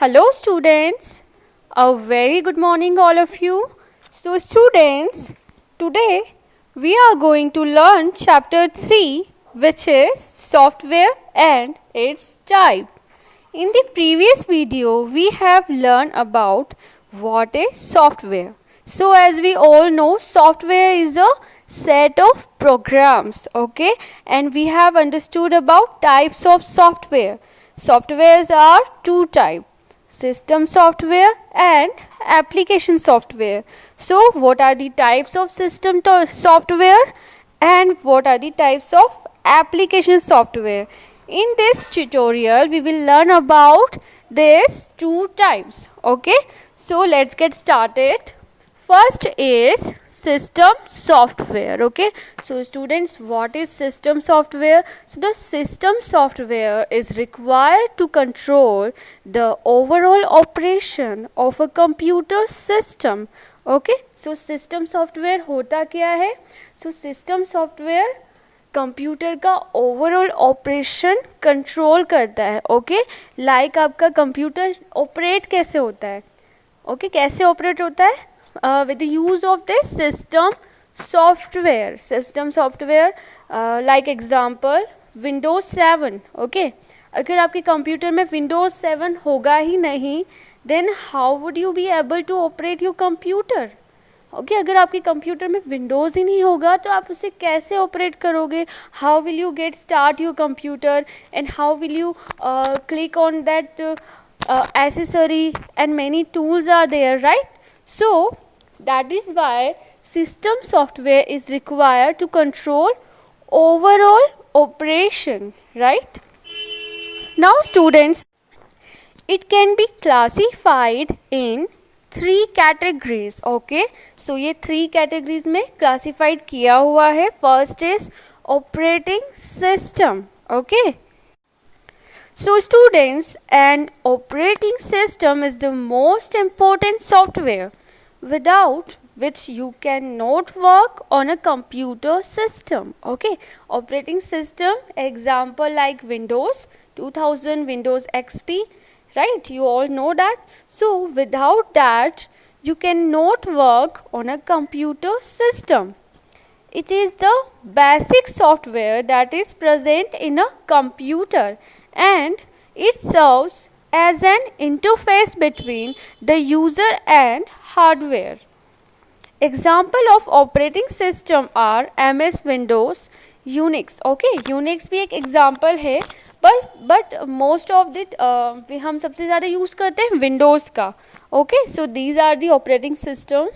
Hello students, a very good morning all of you. So students, today we are going to learn chapter 3, which is software and its type. In the previous video we have learned about what is software. So as we all know, software is a set of programs, okay, and we have understood about types of software. Softwares are two types: system software and application software. So what are the types of system software and what are the types of application software? In this tutorial we will learn about these two types. Okay, so let's get started. First is system software. Okay, so students, what is system software? So the system software is required to control the overall operation of a computer system. Okay, so system software होता क्या है? So system software computer का overall operation control करता है. Okay, like आपका computer operate कैसे होता है? ओके, कैसे ऑपरेट होता है? with the use of this system software like example Windows 7. okay, अगर आपके कंप्यूटर में Windows 7 होगा ही नहीं, then how would you be able to operate your computer? Okay, अगर आपके कंप्यूटर में विंडोज़ ही नहीं होगा तो आप उसे कैसे ऑपरेट करोगे? How will you get start your computer and how will you click on that accessory and many tools are there, right? So that is why system software is required to control overall operation, right? Now students, it can be classified in 3 categories. Okay, so ये 3 categories में classified किया हुआ है. First is operating system. Okay, so students, an operating system is the most important software without which you cannot work on a computer system. Okay, operating system example like Windows 2000, Windows XP, right? You all know that. So without that you cannot work on a computer system. It is the basic software that is present in a computer and it serves as an interface between the user and hardware. Example of operating system are MS Windows, Unix. Okay, Unix भी एक example है, but most of it हम सबसे ज़्यादा use करते हैं Windows का. Okay, so these are the operating system.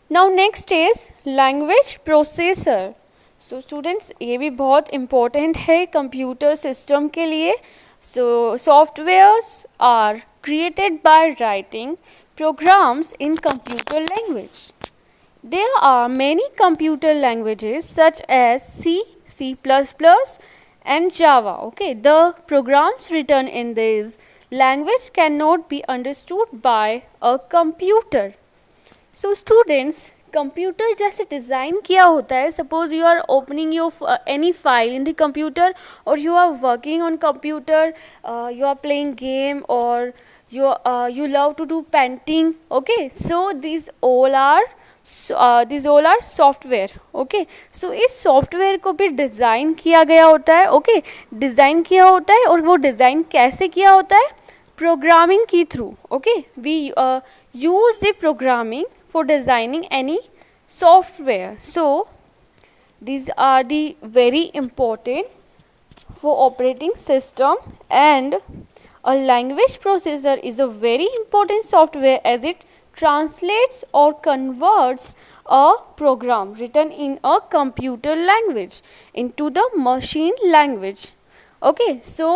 Now next is language processor. So students, ये भी बहुत important है कंप्यूटर सिस्टम के लिए. So softwares are created by writing programs in computer language. There are many computer languages such as C, C++, and Java. Okay, the programs written in this language cannot be understood by a computer. So students, computer जैसे design किया होता है, suppose you are opening your any file in the computer और you are working on computer, you are playing game और you love to do painting. Okay, so these all are software. Okay, so इस software को भी design किया गया होता है. Okay, design किया होता है और वो डिज़ाइन कैसे किया होता है? प्रोग्रामिंग के through. Okay, we use the programming for designing any software. So these are the very important for operating system, and a language processor is a very important software as it translates or converts a program written in a computer language into the machine language. Okay, so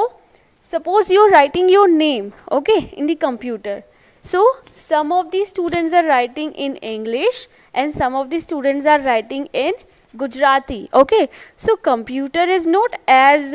suppose you are writing your name, okay, in the computer. So some of the students are writing in English and some of the students are writing in Gujarati. Okay, so computer is not as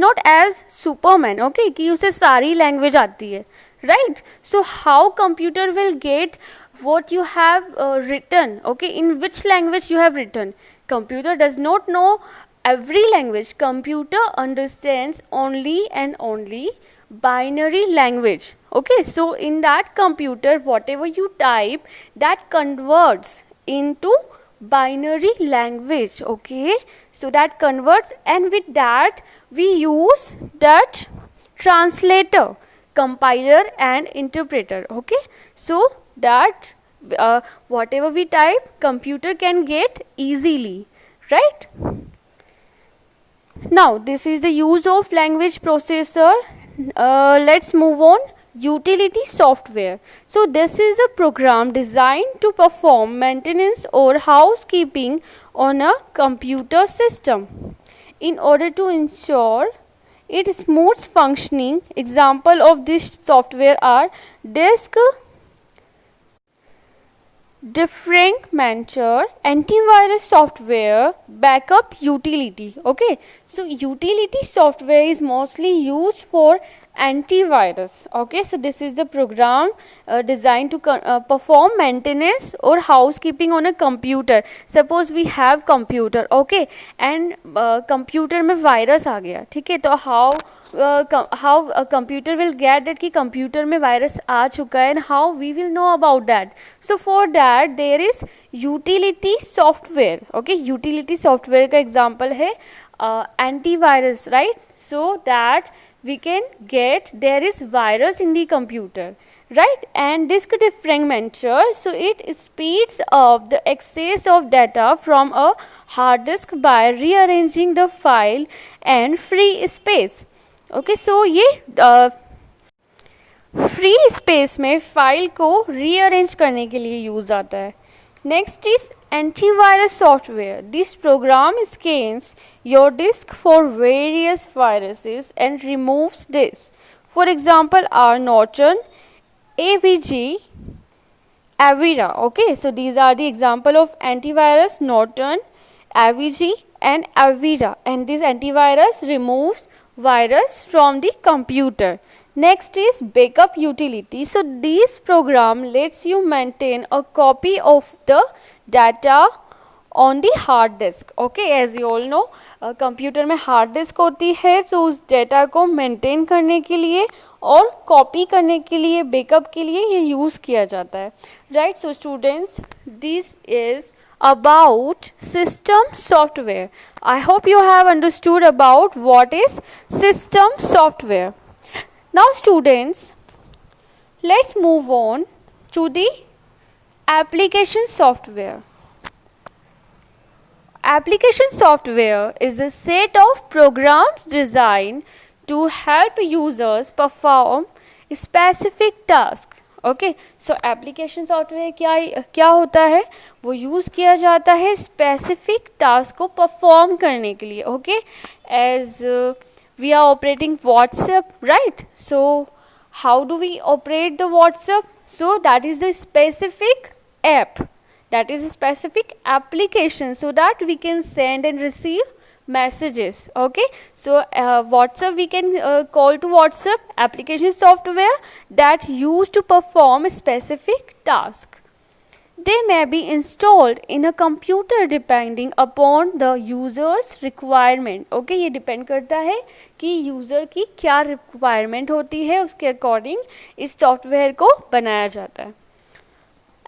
not as Superman. Okay, कि उसे सारी language आती है, right? So how computer will get what you have written? Okay, in which language you have written? Computer does not know every language, computer understands only and only binary language. Okay, so in that computer, whatever you type, that converts into binary language. Okay, so that converts, and with that we use that translator, compiler and interpreter. Okay, so that whatever we type, computer can get easily, right? Now this is the use of language processor. Let's move on. Utility software. So this is a program designed to perform maintenance or housekeeping on a computer system in order to ensure its smooth functioning. Example of this software are disk defragmenter, antivirus software, backup utility. Okay, so utility software is mostly used for antivirus. Okay, so this is the program designed to perform maintenance or housekeeping on a computer. Suppose we have computer, okay, and computer में virus आ गया, ठीक है, तो how a computer will get that कि computer में virus आ चुका है, and how we will know about that. So for that there is utility software. Okay, utility software का example है antivirus, right? So that we can get there is virus in the computer, right? And disk defragmenter, so it speeds up the access of data from a hard disk by rearranging the file and free space. Okay, so ये free space में file को rearrange करने के लिए use आता है. Next is antivirus software. This program scans your disk for various viruses and removes this. For example are Norton, AVG, Avira. Okay, so these are the example of antivirus: Norton, AVG and Avira, and this antivirus removes virus from the computer. Next is backup utility. So this program lets you maintain a copy of the data on the hard disk. Okay, as you all know, computer में hard disk होती है, तो उस data को maintain करने के लिए और कॉपी करने के लिए, बैकअप के लिए ये यूज़ किया जाता है, right? So students, this is about system software. I hope you have understood about what is system software. Now students, let's move on to the application software. Application software is a set of programs designed to help users perform specific tasks. Okay, so application software क्या होता है? वो use किया जाता है specific task को perform करने के लिए. Okay, as we are operating WhatsApp, right? So how do we operate the WhatsApp? So that is the specific app, that is a specific application, so that we can send and receive messages. Okay, so WhatsApp, we can call to WhatsApp application software that used to perform a specific task. They may be installed in a computer depending upon the user's requirement. Okay, ये depend करता है कि user की क्या requirement होती है, उसके according इस software को बनाया जाता है.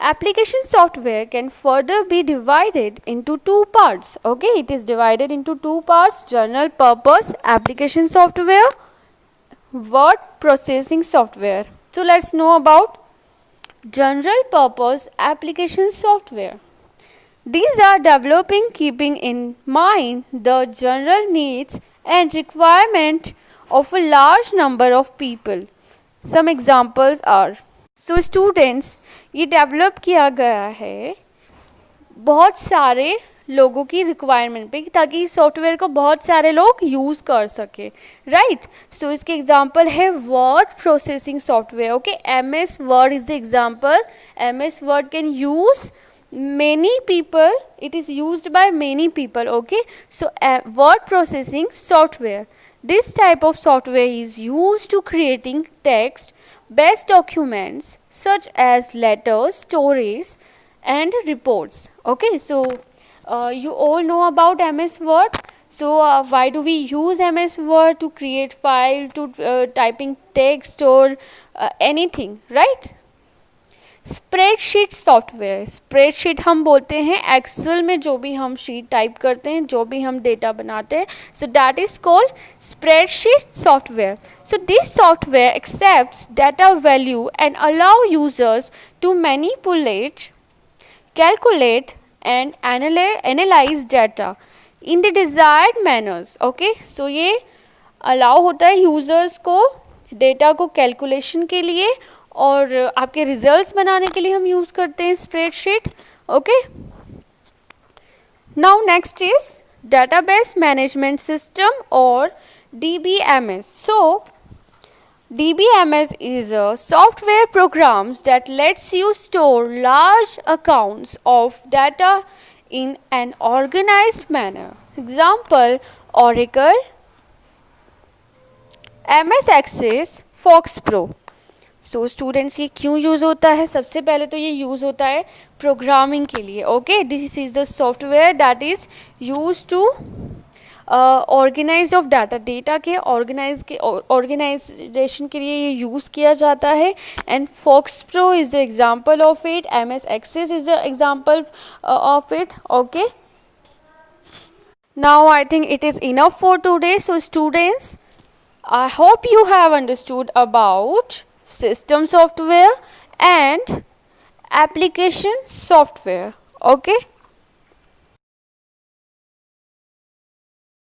Application software can further be divided into two parts. Okay, it is divided into two parts: general purpose application software, word processing software. So let's know about general purpose application software. These are developing keeping in mind the general needs and requirement of a large number of people. Some examples are, so students, ये develop किया गया है बहुत सारे लोगों की requirement पे, ताकि इस सॉफ्टवेयर को बहुत सारे लोग यूज़ कर सके, राइट? सो इसके एग्जांपल है word processing software. Okay, MS word is the example. MS word can use many people, it is used by many people. Okay, so word processing software, this type of software is used to creating text based documents such as letters, stories and reports. Okay, so you all know about MS Word. So why do we use MS Word? To create file, to typing text or anything, right? Spreadsheet software, spreadsheet हम बोलते हैं Excel में जो भी हम sheet type करते हैं, जो भी हम डेटा बनाते हैं, so that is called spreadsheet software. So this software accepts data value and allow users to manipulate, calculate and analyze data in the desired manners. Okay, so ये अलाउ होता है यूज़र्स को डेटा को calculation के लिए और आपके results बनाने के लिए हम यूज़ करते हैं spreadsheet. Okay, now next is database management system और DBMS. So DBMS is a software programs that lets you store large accounts of data in an organized manner. Example: Oracle, MS Access, Fox Pro. So students, ये क्यों use होता है? सबसे पहले तो ये use होता है प्रोग्रामिंग के लिए. Okay, this is the software that is use to organise of data के ऑर्गेनाइजेशन के लिए ये यूज़ किया जाता है. And FoxPro is the example of it, MS Access is the example of it. Okay, now I think it is enough for today. So students, I hope you have understood about system software and application software. Okay.